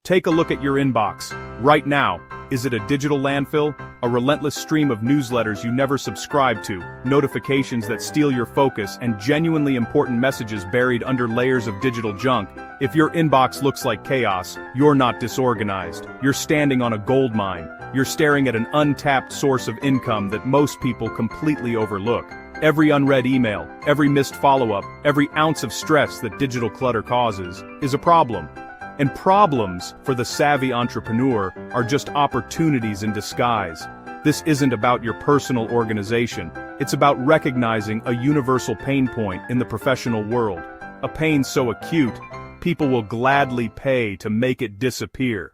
Take a look at your inbox. Right now, is it a digital landfill? A relentless stream of newsletters you never subscribe to, notifications that steal your focus, and genuinely important messages buried under layers of digital junk? If your inbox looks like chaos, you're not disorganized. You're standing on a gold mine. You're staring at an untapped source of income that most people completely overlook. Every unread email, every missed follow-up, every ounce of stress that digital clutter causes is a problem. And problems, for the savvy entrepreneur, are just opportunities in disguise. This isn't about your personal organization. It's about recognizing a universal pain point in the professional world. A pain so acute, people will gladly pay to make it disappear.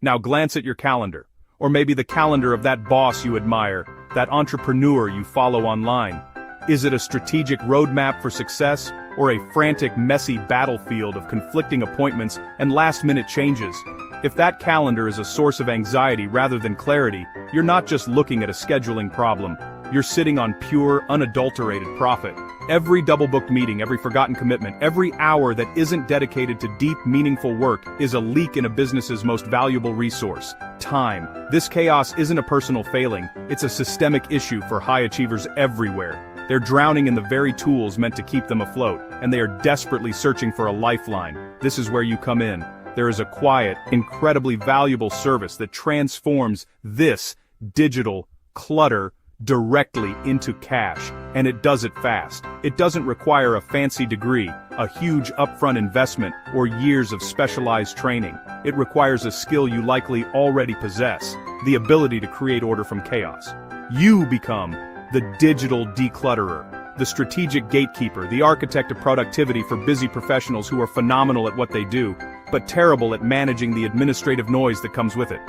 Now glance at your calendar, or maybe the calendar of that boss you admire, that entrepreneur you follow online. Is it a strategic roadmap for success, or a frantic, messy battlefield of conflicting appointments and last-minute changes? If that calendar is a source of anxiety rather than clarity, you're not just looking at a scheduling problem. You're sitting on pure, unadulterated profit. Every double-booked meeting, every forgotten commitment, every hour that isn't dedicated to deep, meaningful work is a leak in a business's most valuable resource: time. This chaos isn't a personal failing, it's a systemic issue for high achievers everywhere. They're drowning in the very tools meant to keep them afloat, and they are desperately searching for a lifeline. This is where you come in. There is a quiet, incredibly valuable service that transforms this digital clutter directly into cash, and it does it fast. It doesn't require a fancy degree, a huge upfront investment, or years of specialized training. It requires a skill you likely already possess: the ability to create order from chaos. You become the digital declutterer, the strategic gatekeeper, the architect of productivity for busy professionals who are phenomenal at what they do, but terrible at managing the administrative noise that comes with it.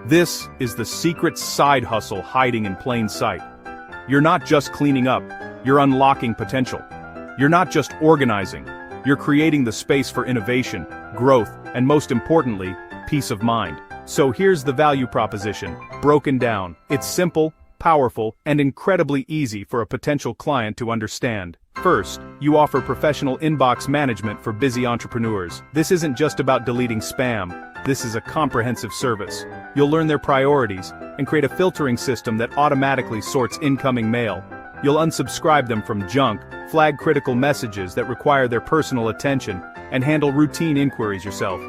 This is the secret side hustle hiding in plain sight. You're not just cleaning up, you're unlocking potential. You're not just organizing, you're creating the space for innovation, growth, and most importantly, peace of mind. So here's the value proposition, broken down. It's simple, powerful, and incredibly easy for a potential client to understand. First, you offer professional inbox management for busy entrepreneurs. This isn't just about deleting spam. This is a comprehensive service. You'll learn their priorities and create a filtering system that automatically sorts incoming mail. You'll unsubscribe them from junk, flag critical messages that require their personal attention, and handle routine inquiries yourself.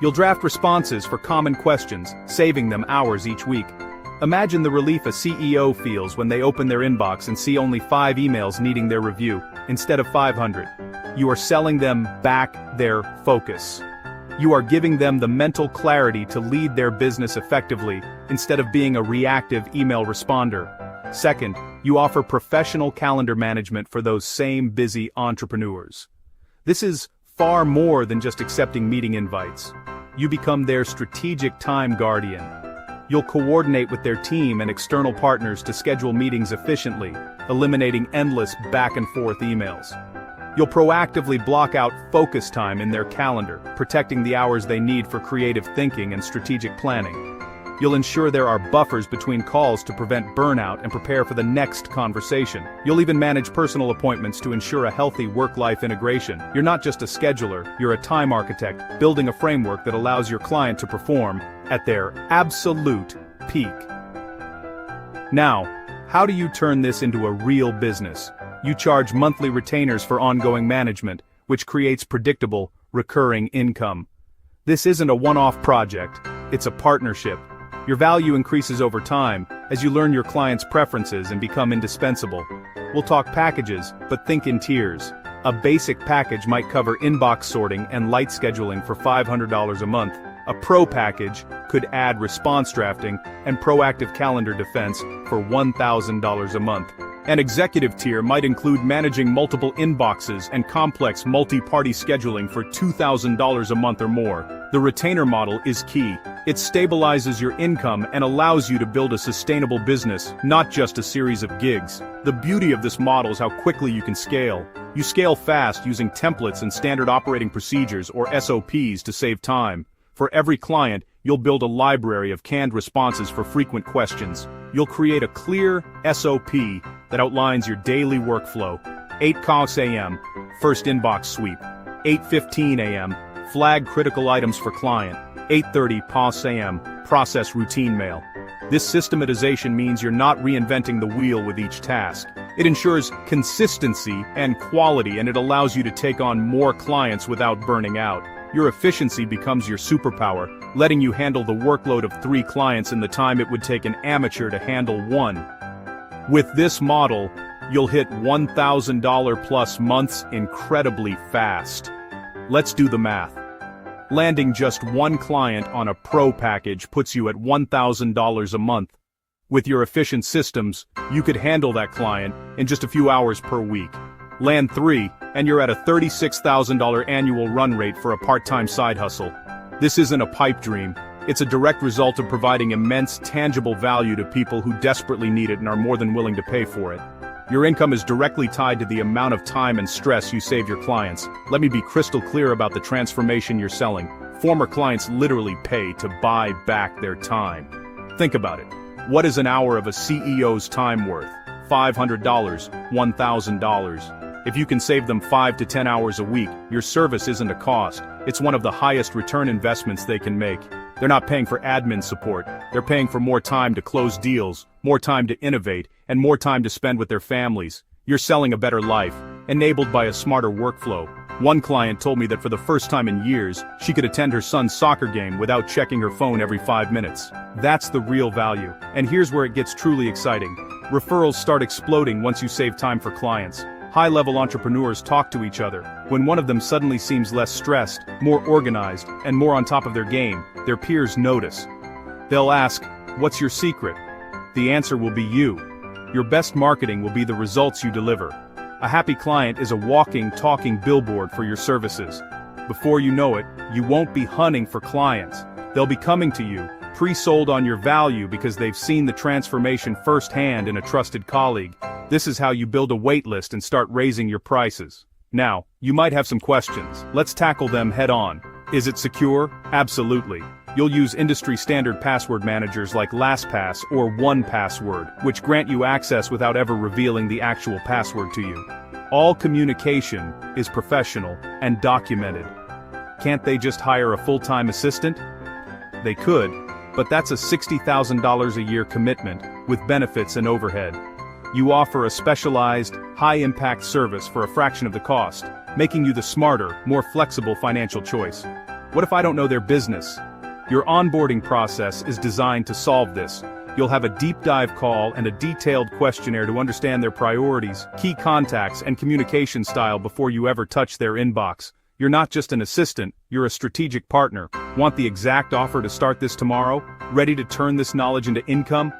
You'll draft responses for common questions, saving them hours each week. Imagine the relief a CEO feels when they open their inbox and see only 5 emails needing their review, instead of 500. You are selling them back their focus. You are giving them the mental clarity to lead their business effectively, instead of being a reactive email responder. Second, you offer professional calendar management for those same busy entrepreneurs. This is far more than just accepting meeting invites. You become their strategic time guardian. You'll coordinate with their team and external partners to schedule meetings efficiently, eliminating endless back-and-forth emails. You'll proactively block out focus time in their calendar, protecting the hours they need for creative thinking and strategic planning. You'll ensure there are buffers between calls to prevent burnout and prepare for the next conversation. You'll even manage personal appointments to ensure a healthy work-life integration. You're not just a scheduler, you're a time architect, building a framework that allows your client to perform at their absolute peak. Now, how do you turn this into a real business? You charge monthly retainers for ongoing management, which creates predictable, recurring income. This isn't a one-off project, it's a partnership. Your value increases over time as you learn your client's preferences and become indispensable. We'll talk packages, but think in tiers. A basic package might cover inbox sorting and light scheduling for $500 a month. A pro package could add response drafting and proactive calendar defense for $1,000 a month. An executive tier might include managing multiple inboxes and complex multi-party scheduling for $2,000 a month or more. The retainer model is key. It stabilizes your income and allows you to build a sustainable business, not just a series of gigs. The beauty of this model is how quickly you can scale. You scale fast using templates and standard operating procedures, or SOPs, to save time. For every client, you'll build a library of canned responses for frequent questions. You'll create a clear SOP that outlines your daily workflow. 8:00 a.m., first inbox sweep. 8:15 a.m., flag critical items for client. 8:30 POS AM, process routine mail. This systematization means you're not reinventing the wheel with each task. It ensures consistency and quality, and it allows you to take on more clients without burning out. Your efficiency becomes your superpower, letting you handle the workload of 3 clients in the time it would take an amateur to handle 1. With this model, you'll hit $1,000 plus months incredibly fast. Let's do the math. Landing just 1 client on a pro package puts you at $1,000 a month. With your efficient systems, you could handle that client in just a few hours per week. Land 3, and you're at a $36,000 annual run rate for a part-time side hustle. This isn't a pipe dream. It's a direct result of providing immense, tangible value to people who desperately need it and are more than willing to pay for it. Your income is directly tied to the amount of time and stress you save your clients. Let me be crystal clear about the transformation you're selling. Former clients literally pay to buy back their time. Think about it. What is an hour of a CEO's time worth? $500, $1,000. If you can save them 5 to 10 hours a week, your service isn't a cost. It's one of the highest return investments they can make. They're not paying for admin support. They're paying for more time to close deals, more time to innovate, and more time to spend with their families. You're selling a better life, enabled by a smarter workflow. One client told me that for the first time in years, she could attend her son's soccer game without checking her phone every 5 minutes. That's the real value. And here's where it gets truly exciting. Referrals start exploding once you save time for clients. High-level entrepreneurs talk to each other. When one of them suddenly seems less stressed, more organized, and more on top of their game, their peers notice. They'll ask, "What's your secret?" The answer will be you. Your best marketing will be the results you deliver. A happy client is a walking, talking billboard for your services. Before you know it, you won't be hunting for clients. They'll be coming to you, pre-sold on your value because they've seen the transformation firsthand in a trusted colleague. This is how you build a wait list and start raising your prices. Now, you might have some questions. Let's tackle them head on. Is it secure? Absolutely. You'll use industry-standard password managers like LastPass or 1Password, which grant you access without ever revealing the actual password to you. All communication is professional and documented. Can't they just hire a full-time assistant? They could, but that's a $60,000 a year commitment, with benefits and overhead. You offer a specialized, high-impact service for a fraction of the cost, making you the smarter, more flexible financial choice. What if I don't know their business? Your onboarding process is designed to solve this. You'll have a deep dive call and a detailed questionnaire to understand their priorities, key contacts, and communication style before you ever touch their inbox. You're not just an assistant, you're a strategic partner. Want the exact offer to start this tomorrow? Ready to turn this knowledge into income?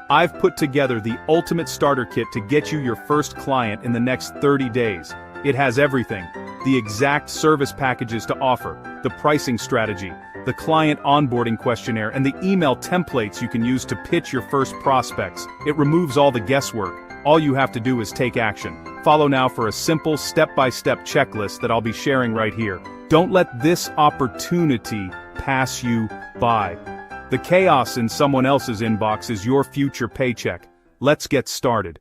I've put together the ultimate starter kit to get you your first client in the next 30 days. It has everything: the exact service packages to offer, the pricing strategy, the client onboarding questionnaire, and the email templates you can use to pitch your first prospects. It removes all the guesswork. All you have to do is take action. Follow now for a simple step-by-step checklist that I'll be sharing right here. Don't let this opportunity pass you by. The chaos in someone else's inbox is your future paycheck. Let's get started.